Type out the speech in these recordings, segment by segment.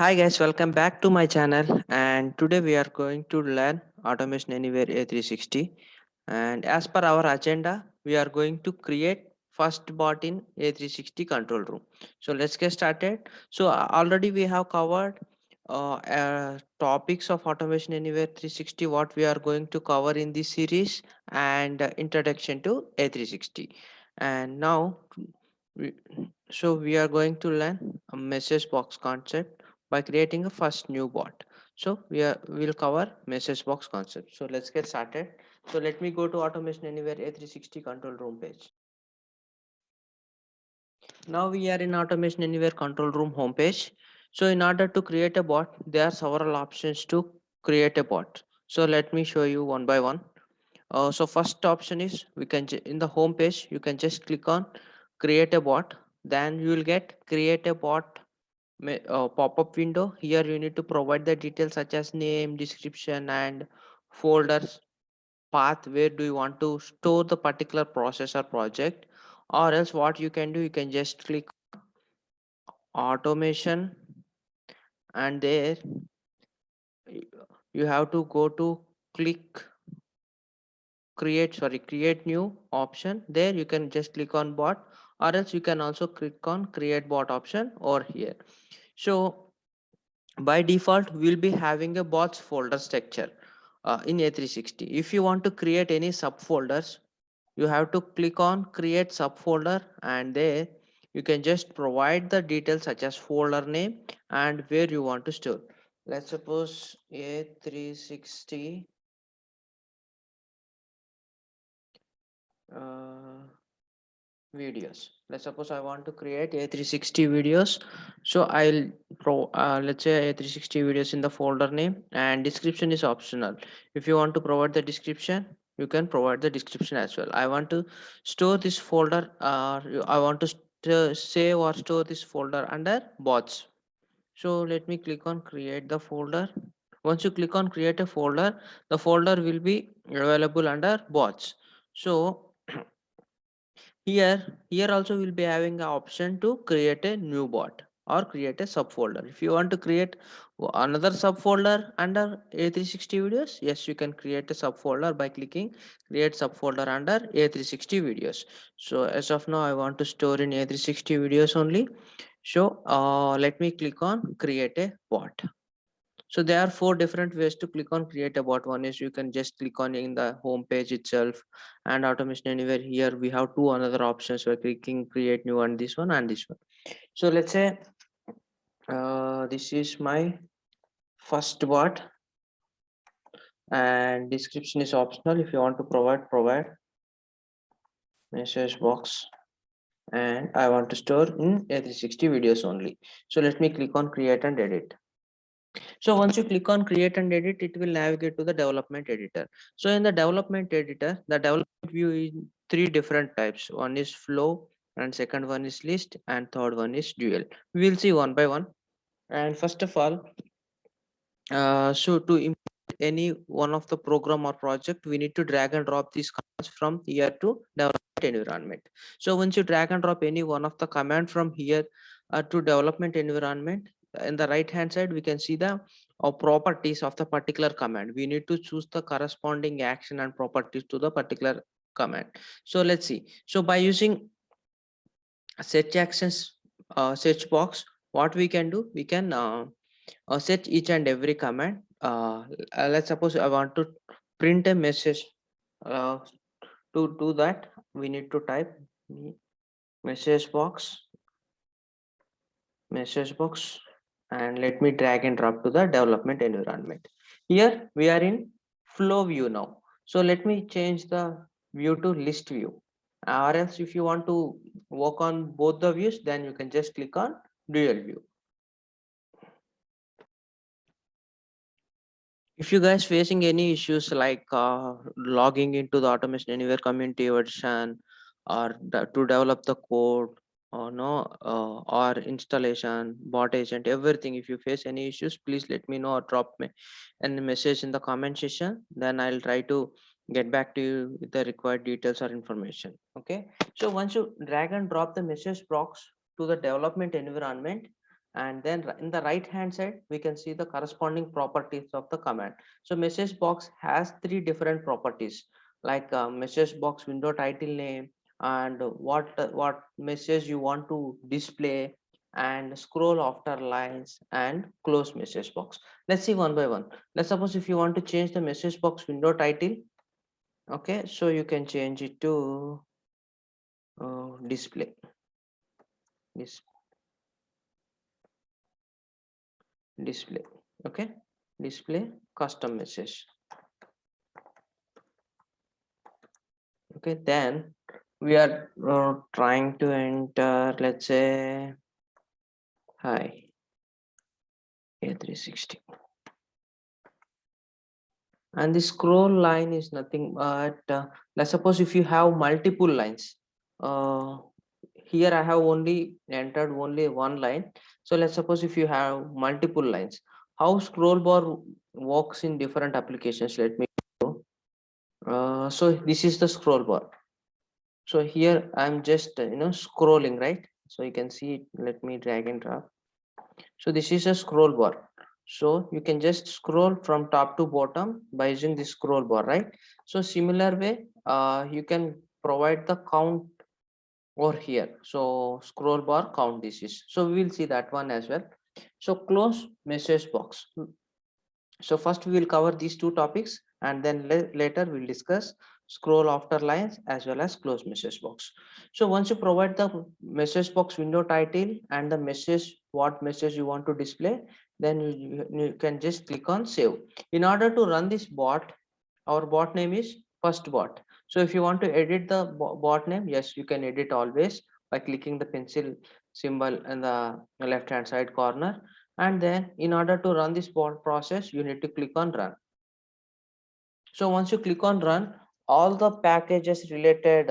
Hi guys, welcome back to my channel, and today we are going to learn Automation Anywhere A360. And as per our agenda, we are going to create first bot in A360 control room. So let's get started. Already we have covered topics of Automation Anywhere 360, what we are going to cover in this series, and introduction to A360. And now we, we are going to learn a message box concept by creating a first new bot. We'll cover message box concept. So let's get started. So let me go to Automation Anywhere A360 control room page. Now we are in Automation Anywhere control room homepage. So in order to create a bot, there are several options to create a bot. So let me show you one by one. So first option is in the home page you can just click on create a bot. Then you will get create a bot pop-up window. Here you need to provide the details such as name, description, and folders path. Where do you want to store the particular process or project? Or else what you can do, you can just click automation, and there you have to go to click create new option. There you can just click on bot, or else you can also click on create bot option over here. So by default we'll be having a bots folder structure in A360. If you want to create any subfolders, you have to click on create subfolder, and there you can just provide the details such as folder name and where you want to store. Let's suppose A360 uh, videos. Let's suppose I want to create A360 videos. So let's say A360 videos in the folder name, and description is optional. If you want to provide the description, you can provide the description as well. I want to store this folder, I want to save or store this folder under bots. So let me click on create the folder. Once you click on create a folder, the folder will be available under bots. So here also we'll be having an option to create a new bot or create a subfolder. If you want to create another subfolder under A360 videos, yes, you can create a subfolder by clicking create subfolder under A360 videos. So as of now I want to store in A360 videos only. So let me click on create a bot. So there are four different ways to click on create a bot. One is you can just click on in the home page itself, and automation anywhere. Here we have two another options by clicking create new, and this one and this one. So let's say this is my first bot, and description is optional. If you want to provide message box, and I want to store in A360 videos only. So let me click on create and edit. So once you click on create and edit, it will navigate to the development editor. So in the development editor, the development view is three different types. One is flow, and second one is list, and third one is dual. We will see one by one. And first of all, so to import any one of the program or project, we need to drag and drop these commands from here to development environment. So once you drag and drop any one of the command from here to development environment, in the right hand side we can see the properties of the particular command. We need to choose the corresponding action and properties to the particular command. So let's see. So by using search actions search box, what we can do, we can set each and every command. Let's suppose I want to print a message. uh, to do that, we need to type message box, message box, and let me drag and drop to the development environment. Here we are in flow view now. So let me change the view to list view, or else if you want to work on both the views, then you can just click on dual view. If you guys facing any issues like logging into the automation anywhere community version, or to develop the code, or no or installation bot agent, everything, if you face any issues, please let me know or drop me a message in the comment section. Then I'll try to get back to you with the required details or information. Okay, so once you drag and drop the message box to the development environment, and then in the right hand side we can see the corresponding properties of the command. So message box has three different properties, like message box window title name, and what message you want to display, and scroll after lines, and close message box. Let's see one by one. Let's suppose if you want to change the message box window title. Okay, so you can change it to display. This display. Okay, display custom message. Okay, then we are trying to enter, let's say, hi, A360. And the scroll line is nothing but, let's suppose if you have multiple lines. Uh, Here I have only entered only one line. So let's suppose if you have multiple lines, how scroll bar works in different applications. Let me show. So this is the scroll bar. So here I'm just scrolling, right? So you can see it. Let me drag and drop. So this is a scroll bar. So you can just scroll from top to bottom by using this scroll bar, right? So similar way, you can provide the count over here. So scroll bar count, this is. So we will see that one as well. So close message box. So first we will cover these two topics, and then later we'll discuss scroll after lines as well as close message box. So once you provide the message box window title and the message, what message you want to display, then you can just click on save. In order to run this bot, our bot name is first bot. So if you want to edit the bot name, yes, you can edit always by clicking the pencil symbol in the left hand side corner. And then in order to run this bot process, you need to click on run. So once you click on run, all the packages related,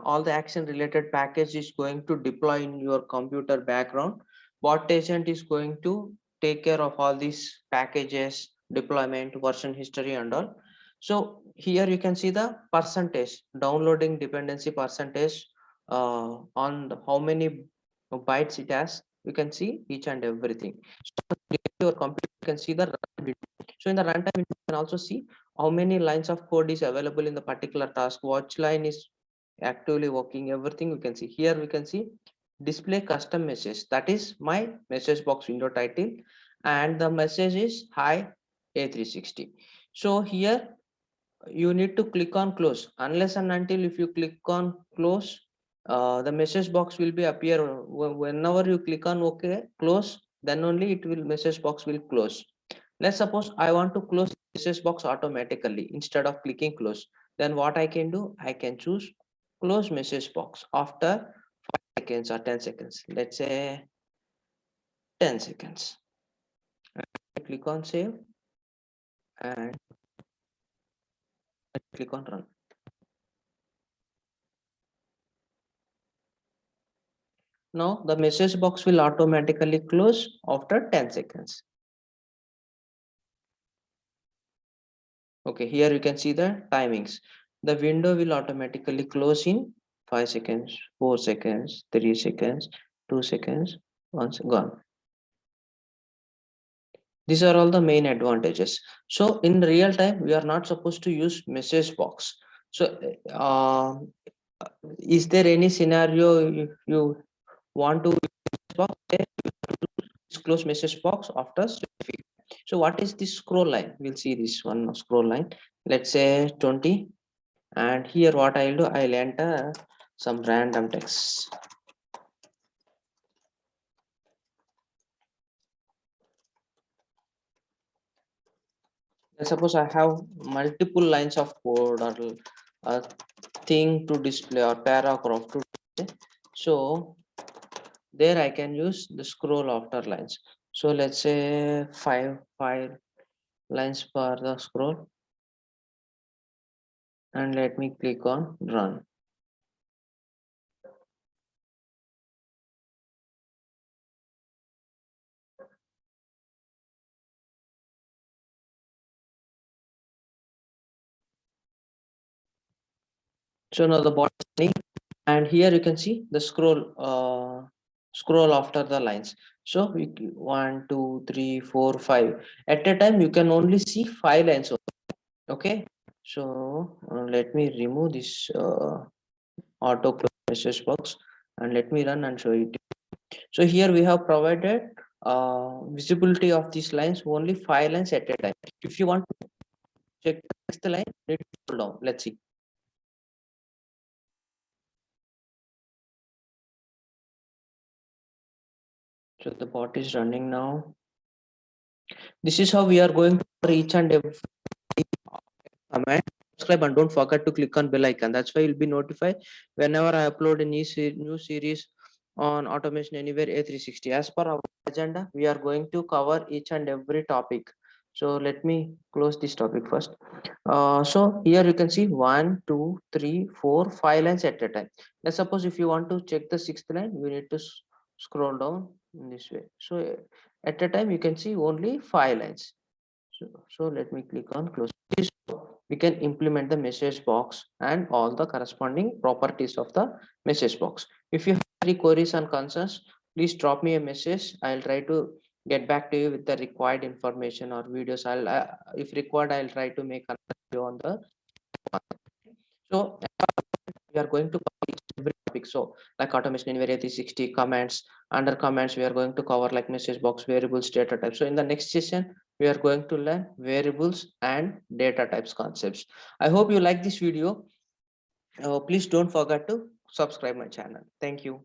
all the action related package is going to deploy in your computer background. Bot agent is going to take care of all these packages, deployment, version history and all. So here you can see the percentage, downloading dependency percentage, on how many bytes it has. You can see each and everything. So your computer can see the run window. So in the runtime you can also see how many lines of code is available in the particular task, which line is actively working, everything we can see. Here we can see display custom message, that is my message box window title, and the message is hi A360. So here you need to click on close. Unless and until if you click on close, the message box will be appear. Whenever you click on okay close, then only it will, message box will close. Let's suppose I want to close message box automatically instead of clicking close. Then what I can do, I can choose close message box after 5 seconds or 10 seconds. Let's say 10 seconds. Click on save and click on run. Now the message box will automatically close after 10 seconds. Okay, here you can see the timings. The window will automatically close in 5 seconds, 4 seconds, 3 seconds, 2 seconds, once gone. These are all the main advantages. So in real time, we are not supposed to use message box. So is there any scenario if you want to box, close message box after specific. So what is this scroll line? We'll see this one scroll line. Let's say 20, and here what I'll do, I'll enter some random text. Let's suppose I have multiple lines of code or a thing to display or paragraph to display. So there I can use the scroll after lines. So let's say five lines per the scroll, and let me click on run. So now the bot is running, and here you can see the scroll scroll after the lines. So we 1 2 3 4 5 at a time you can only see 5 lines. Okay, so let me remove this auto close message box and let me run and show it. So here we have provided visibility of these lines only 5 lines at a time. If you want to check the next line, you need to scroll down. Let's see. So the bot is running now. This is how we are going to each and every command. Subscribe and don't forget to click on bell icon. That's why you'll be notified whenever I upload a new series on automation anywhere A360. As per our agenda, we are going to cover each and every topic. So let me close this topic first. So here you can see 1 2 3 4 5 lines at a time. Let's suppose if you want to check the sixth line, you need to scroll down in this way. So at a time you can see only 5 lines. So let me click on close this. We can implement the message box and all the corresponding properties of the message box. If you have any queries and concerns, please drop me a message. I'll try to get back to you with the required information or videos. If required, I'll try to make another video on the. So we are going to cover each and every topic. So like automation anywhere 360 commands. Under commands, we are going to cover like message box, variables, data types. So in the next session, we are going to learn variables and data types concepts. I hope you like this video. Please don't forget to subscribe my channel. Thank you.